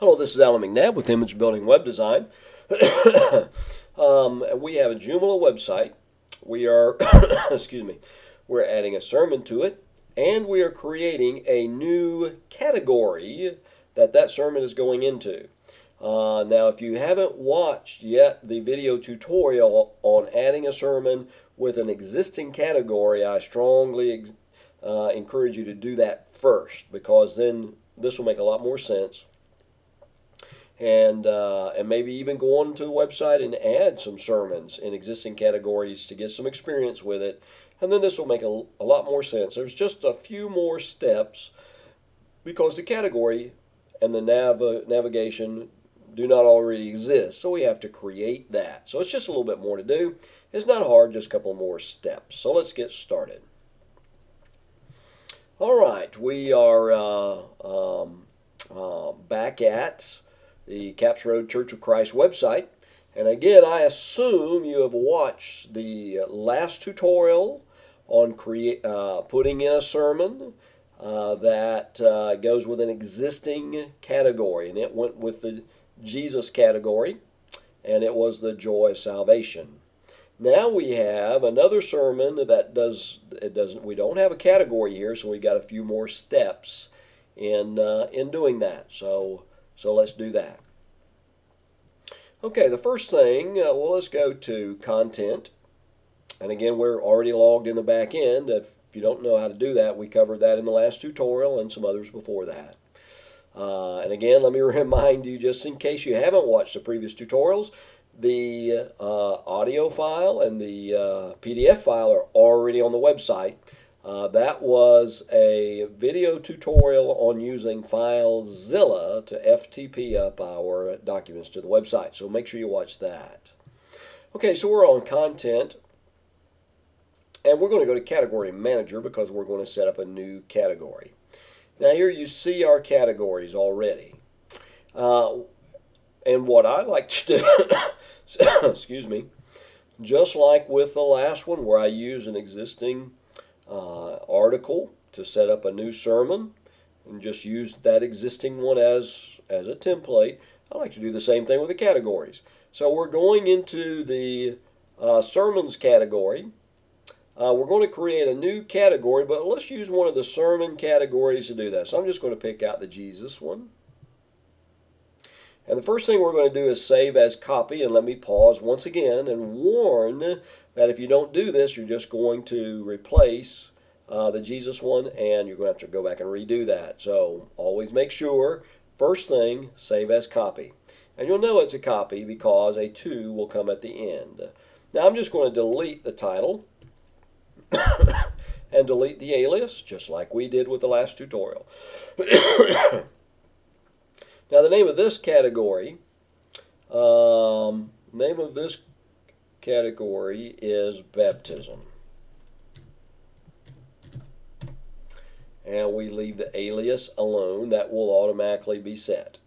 Hello, this is Alan McNabb with Image Building Web Design. We have a Joomla website. We are, excuse me, we're adding a sermon to it, and we are creating a new category that sermon is going into. Now, if you haven't watched yet the video tutorial on adding a sermon with an existing category, I strongly encourage you to do that first, because then this will make a lot more sense. And maybe even go on to the website and add some sermons in existing categories to get some experience with it. And then this will make a lot more sense. There's just a few more steps because the category and the navigation do not already exist. So we have to create that. So it's just a little bit more to do. It's not hard, just a couple more steps. So let's get started. All right, we are back at the Caps Road Church of Christ website. And again, I assume you have watched the last tutorial on putting in a sermon that goes with an existing category. And it went with the Jesus category, and it was the joy of salvation. Now we have another sermon that we don't have a category here, so we've got a few more steps in doing that. So let's do that. Okay, the first thing, let's go to content. And again, we're already logged in the back end. If you don't know how to do that, we covered that in the last tutorial and some others before that. And again, let me remind you, just in case you haven't watched the previous tutorials, the audio file and the PDF file are already on the website. That was a video tutorial on using FileZilla to FTP up our documents to the website. So make sure you watch that. Okay, so we're on content. And we're going to go to Category Manager because we're going to set up a new category. Now here you see our categories already. And what I like to do, excuse me, just like with the last one where I use an existing article to set up a new sermon and just use that existing one as a template, I like to do the same thing with the categories. So we're going into the sermons category. We're going to create a new category, but let's use one of the sermon categories to do that. So I'm just going to pick out the Jesus one. And the first thing we're going to do is save as copy, and let me pause once again and warn that if you don't do this, you're just going to replace the Jesus one, and you're going to have to go back and redo that. So always make sure, first thing, save as copy. And you'll know it's a copy because a 2 will come at the end. Now I'm just going to delete the title and delete the alias, just like we did with the last tutorial. Now the name of this category, is baptism. And we leave the alias alone. That will automatically be set.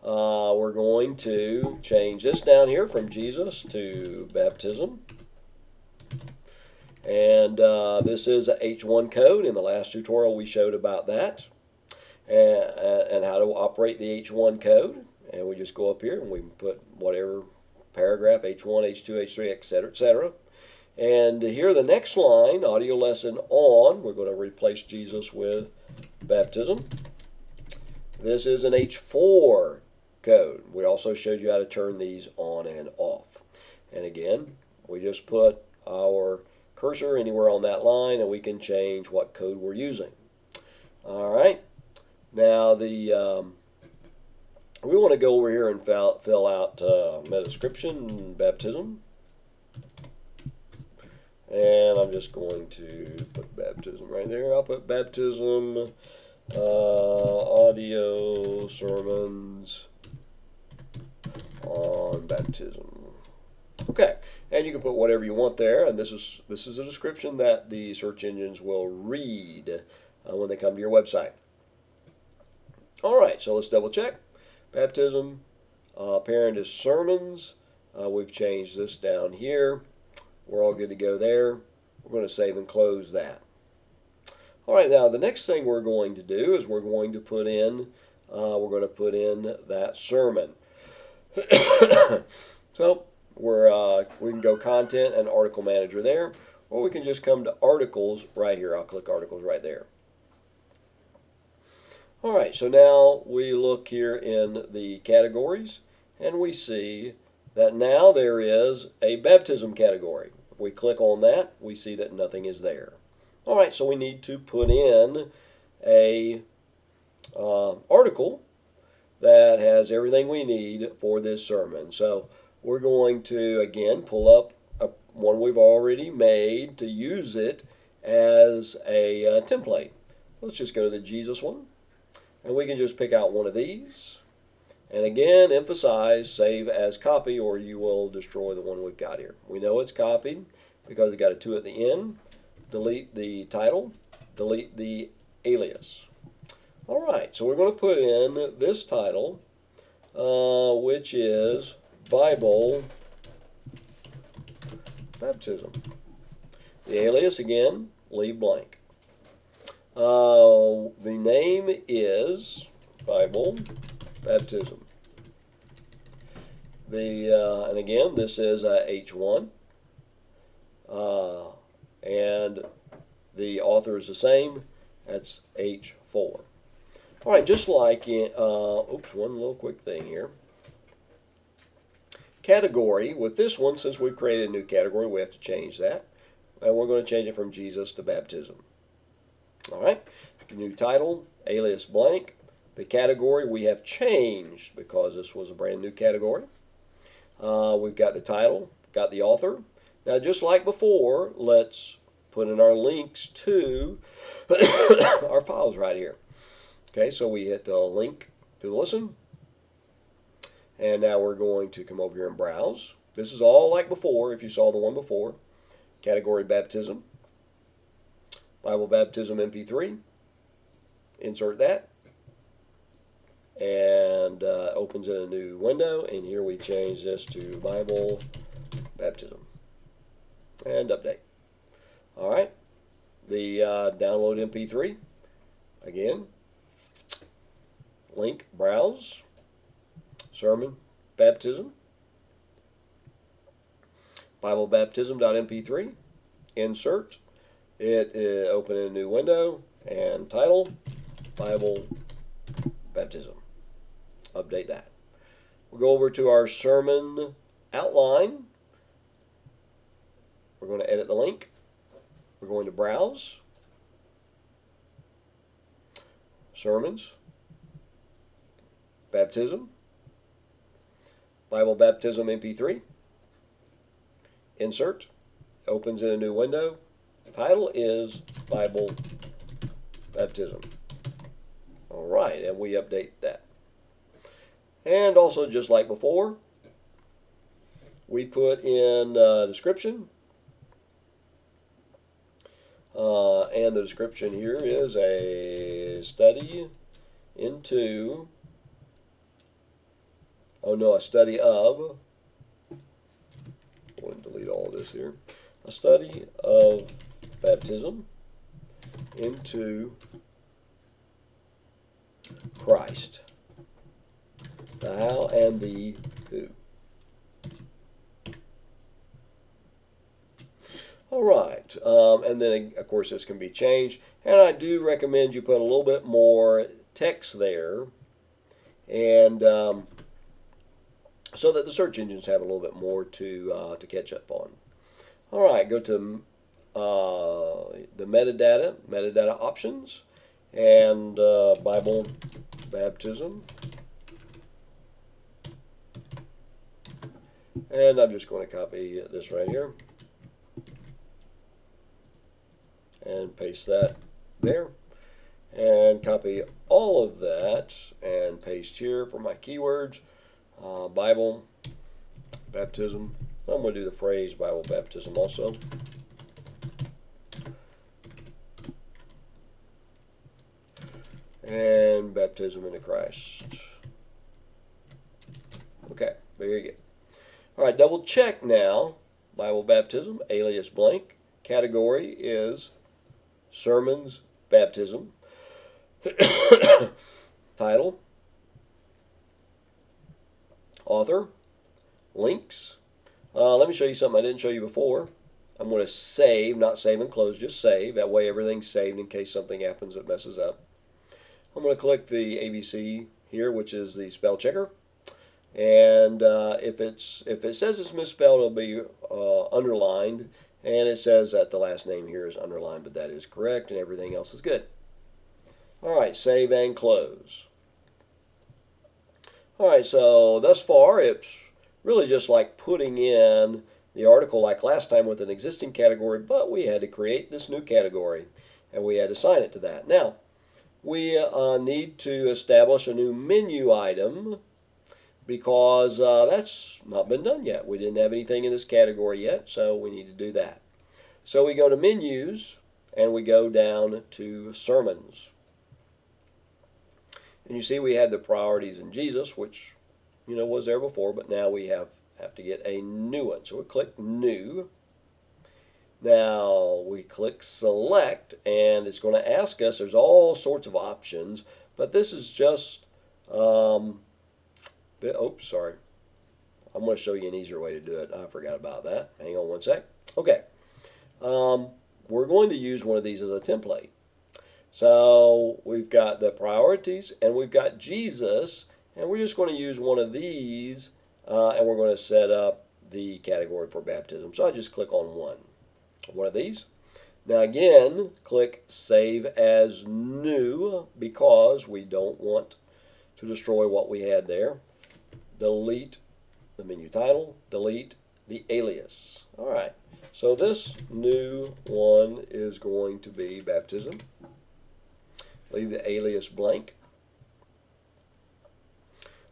We're going to change this down here from Jesus to baptism. And this is a H1 code. In the last tutorial we showed about that and how to operate the H1 code. And we just go up here and we put whatever paragraph, H1, H2, H3, etc., etc. And here the next line, audio lesson on, we're going to replace Jesus with baptism. This is an H4 code. We also showed you how to turn these on and off. And again, we just put our cursor anywhere on that line and we can change what code we're using. All right. Now we want to go over here and fill out meta description, baptism. And I'm just going to put baptism right there. I'll put baptism, audio sermons on baptism. Okay, and you can put whatever you want there, and this is a description that the search engines will read when they come to your website. All right, so let's double check. Baptism, parent is sermons. We've changed this down here. We're all good to go there. We're going to save and close that. All right, now the next thing we're going to do is we're going to put in we're going to put in that sermon. So we can go content and article manager there, or we can just come to articles right here. I'll click articles right there. All right, so now we look here in the categories, and we see that now there is a baptism category. If we click on that, we see that nothing is there. All right, so we need to put in a article that has everything we need for this sermon. So we're going to, again, pull up one we've already made to use it as a template. Let's just go to the Jesus one, and we can just pick out one of these. And again, emphasize save as copy, or you will destroy the one we've got here. We know it's copied because it got a 2 at the end. Delete the title, delete the alias. All right, so we're going to put in this title, which is Bible Baptism. The alias, again, leave blank. The name is Bible Baptism. And again, this is H1. And the author is the same. That's H4. All right, just like in, one little quick thing here. Category, with this one, since we've created a new category, we have to change that. And we're going to change it from Jesus to baptism. All right, new title, alias blank. The category we have changed because this was a brand new category. We've got the title, got the author. Now, just like before, let's put in our links to our files right here. Okay, so we hit the link to listen. And now we're going to come over here and browse. This is all like before, if you saw the one before. Category baptism. Bible baptism MP3. Insert that. And opens in a new window. And here we change this to Bible baptism. And update. All right. The download MP3. Again. Link, browse. Sermon, baptism. Bible baptism.mp3. Insert. It open in a new window. And title, Bible baptism. Update that. We'll go over to our sermon outline. We're going to edit the link. We're going to browse. Sermons. Baptism. Bible baptism MP3. Insert. Opens in a new window. Title is Bible baptism. All right, and we update that. And also, just like before, we put in description. And the description here is a study into, a study of, I'm going to delete all of this here, a study of baptism into Christ. The how and the who. All right, and then of course this can be changed, and I do recommend you put a little bit more text there, and so that the search engines have a little bit more to catch up on. All right, go to the metadata options, and Bible baptism, and I'm just going to copy this right here. And paste that there, and copy all of that and paste here for my keywords. Bible baptism. I'm going to do the phrase Bible baptism also. And baptism into Christ. Okay, very good. All right, double check now. Bible baptism, alias blank. Category is sermons, baptism. Title, author, links. Let me show you something I didn't show you before. I'm going to save, not save and close, just save. That way everything's saved in case something happens that messes up. I'm going to click the ABC here, which is the spell checker. And if it says it's misspelled, it'll be underlined. And it says that the last name here is underlined, but that is correct, and everything else is good. All right, save and close. All right, so thus far, it's really just like putting in the article like last time with an existing category, but we had to create this new category, and we had to assign it to that. Now, we need to establish a new menu item because that's not been done yet. We didn't have anything in this category yet, so we need to do that. So we go to menus, and we go down to sermons. And you see we had the priorities in Jesus, which was there before, but now we have to get a new one. So we click new. Now we click select, and it's going to ask us, there's all sorts of options, but this is just, oops, sorry. I'm going to show you an easier way to do it. I forgot about that. Hang on one sec. Okay. We're going to use one of these as a template. So we've got the priorities, and we've got Jesus, and we're just going to use one of these, and we're going to set up the category for baptism. So I just click on one of these. Now again, click Save as New because we don't want to destroy what we had there. Delete the menu title, delete the alias. All right, so this new one is going to be baptism. Leave the alias blank.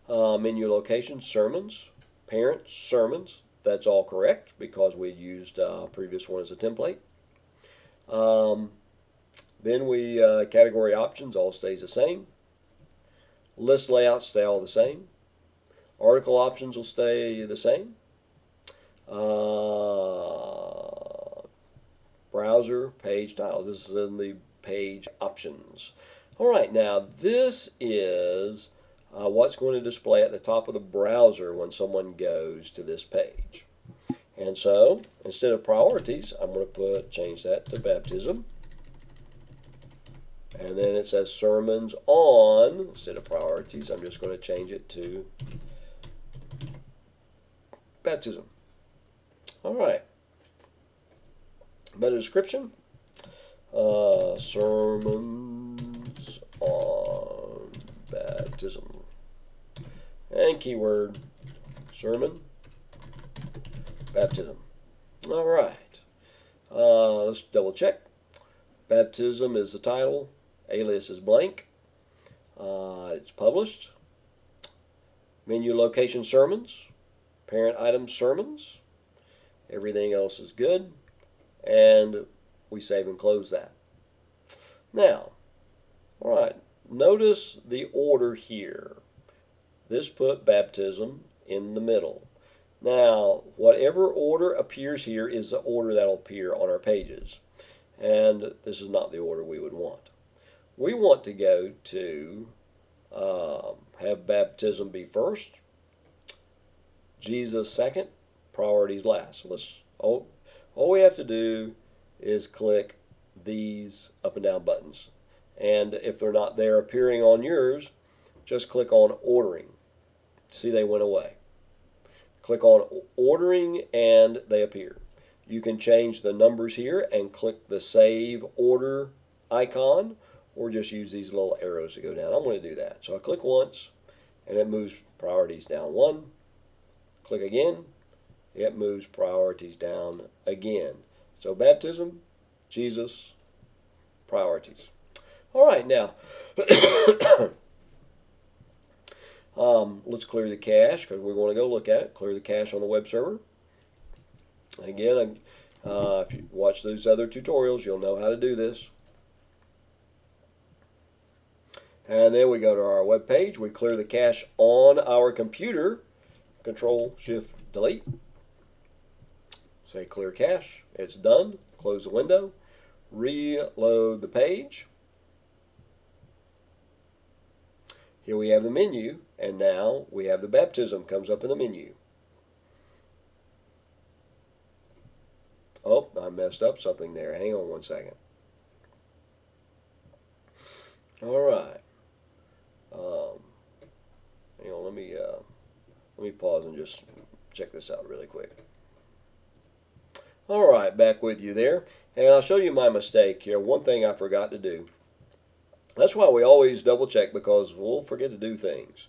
Menu location, sermons. Parent, sermons. That's all correct because we used previous one as a template. Then we category options all stays the same. List layouts stay all the same. Article options will stay the same. Browser, page titles. This is in the page options. All right, now this is what's going to display at the top of the browser when someone goes to this page. And so instead of priorities, I'm going to change that to baptism. And then it says sermons on. Instead of priorities, I'm just going to change it to baptism. All right. Meta description. Sermons on baptism. And keyword sermon baptism. All right. Let's double check. Baptism is the title. Alias is blank. It's published. Menu location sermons. Parent item sermons. Everything else is good. And we save and close that. Now, all right, notice the order here. This put baptism in the middle. Now, whatever order appears here is the order that will appear on our pages. And this is not the order we would want. We want to go to have baptism be first, Jesus second, priorities last. So all we have to do is click these up and down buttons. And if they're not there appearing on yours, just click on ordering. See, they went away. Click on ordering and they appear. You can change the numbers here and click the save order icon, or just use these little arrows to go down. I'm going to do that. So I click once and it moves priorities down one. Click again, it moves priorities down again. So baptism, Jesus, priorities. All right, now let's clear the cache because we're going to go look at it. Clear the cache on the web server. And again, if you watch those other tutorials, you'll know how to do this. And then we go to our web page. We clear the cache on our computer. Control Shift Delete. Say clear cache. It's done. Close the window. Reload the page. here we have the menu, and now we have the baptism comes up in the menu. Oh, I messed up something there. Hang on one second. All right. Hang on. Let me pause and just check this out really quick. All right, back with you there, and I'll show you my mistake here. One thing I forgot to do. That's why we always double check, because we'll forget to do things.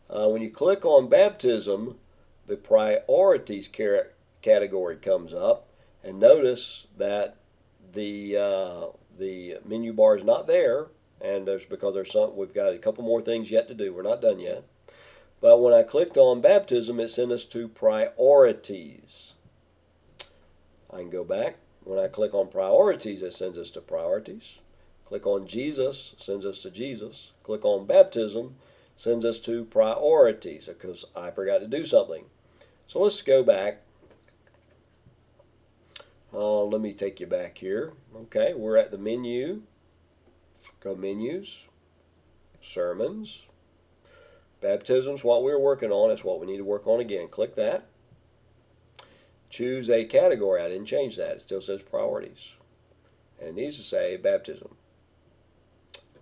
When you click on baptism, the priorities category comes up, and notice that the menu bar is not there, and we've got a couple more things yet to do. We're not done yet. But when I clicked on baptism, it sent us to priorities. I can go back. When I click on priorities, it sends us to priorities. Click on Jesus, sends us to Jesus. Click on baptism, sends us to priorities, because I forgot to do something. So let's go back. Let me take you back here. Okay, we're at the menu. Go menus, sermons. Baptism's what we were working on. It's what we need to work on again. Click that. Choose a category. I didn't change that. It still says priorities. And it needs to say baptism.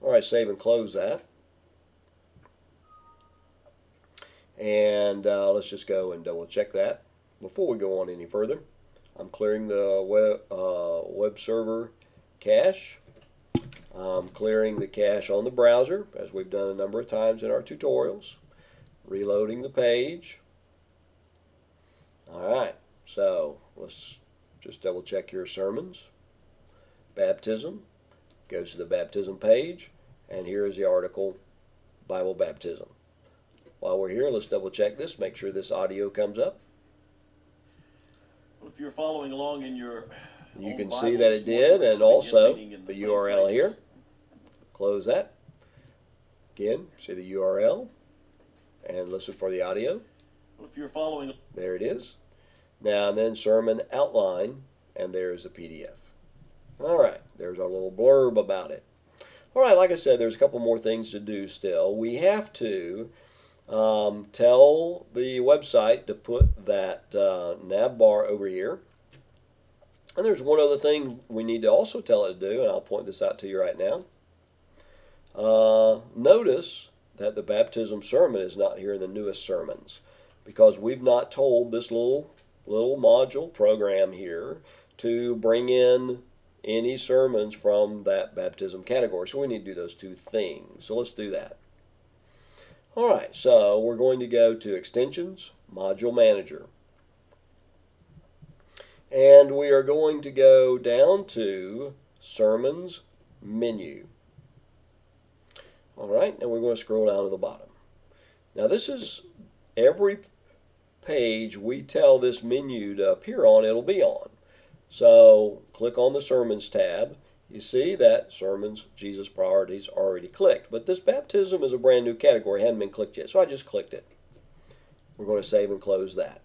All right, save and close that. And let's just go and double check that. Before we go on any further, I'm clearing the web server cache. I'm clearing the cache on the browser, as we've done a number of times in our tutorials. Reloading the page. All right, so let's just double check your sermons. Baptism. Goes to the baptism page, and here is the article, Bible baptism. While we're here, let's double check this, make sure this audio comes up. Well, if you're following along in your You can see that it did, and also the URL here. Close that. Again, see the URL, and listen for the audio. Well, if you're following, there it is. Now and then sermon outline, and there's a PDF. All right, there's our little blurb about it. All right, like I said, there's a couple more things to do still. We have to tell the website to put that nav bar over here. And there's one other thing we need to also tell it to do, and I'll point this out to you right now. Notice that the baptism sermon is not here in the newest sermons, because we've not told this little module program here to bring in any sermons from that baptism category. So we need to do those two things. So let's do that. All right, so we're going to go to Extensions, Module Manager. And we are going to go down to Sermons Menu. All right, and we're going to scroll down to the bottom. Now this is every page we tell this menu to appear on, it'll be on. So click on the Sermons tab. You see that Sermons, Jesus Priorities already clicked. But this baptism is a brand new category, hadn't been clicked yet. So I just clicked it. We're going to save and close that.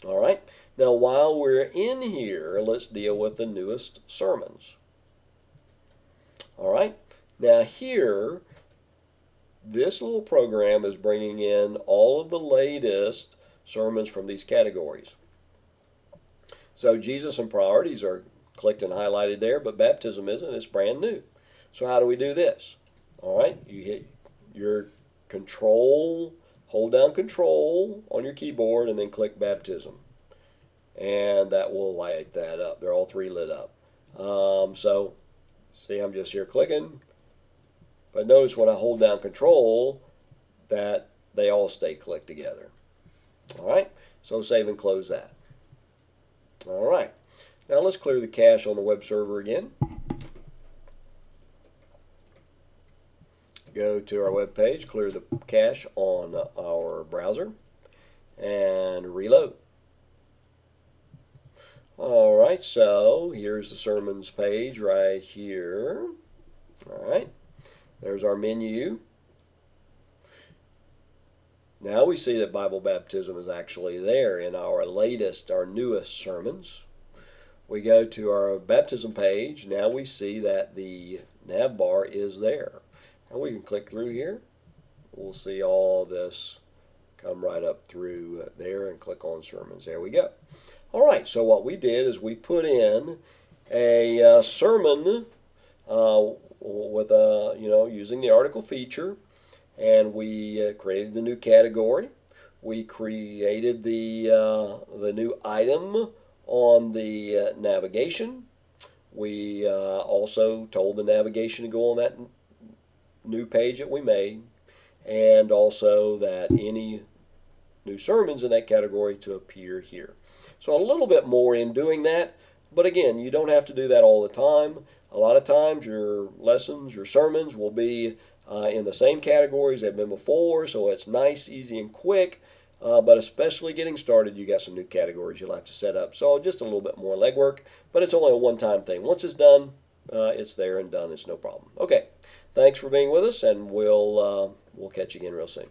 All right. Now while we're in here, let's deal with the newest sermons. All right. Now here, this little program is bringing in all of the latest sermons from these categories. So Jesus and Priorities are clicked and highlighted there, but baptism isn't. It's brand new. So how do we do this? All right, you hit your control, hold down control on your keyboard, and then click baptism. And that will light that up. They're all three lit up. So see, I'm just here clicking. But notice when I hold down control that they all stay clicked together. All right, so save and close that. All right, now let's clear the cache on the web server again. Go to our web page, clear the cache on our browser, and reload. All right, so here's the sermons page right here. All right, there's our menu. Now we see that Bible baptism is actually there in our newest sermons. We go to our baptism page. Now we see that the nav bar is there. And we can click through here we'll see all this come right up through there and click on sermons. There we go. All right, so what we did is we put in a sermon with using the article feature, and we created the new category. We created the new item on the navigation. We also told the navigation to go on that new page that we made, and also that any new sermons in that category to appear here. So a little bit more in doing that, but again, you don't have to do that all the time. A lot of times your lessons, your sermons will be in the same categories they've been before, so it's nice, easy, and quick. But especially getting started, you got some new categories you'll have to set up. So just a little bit more legwork, but it's only a one-time thing. Once it's done, it's there and done. It's no problem. Okay, thanks for being with us, and we'll catch you again real soon.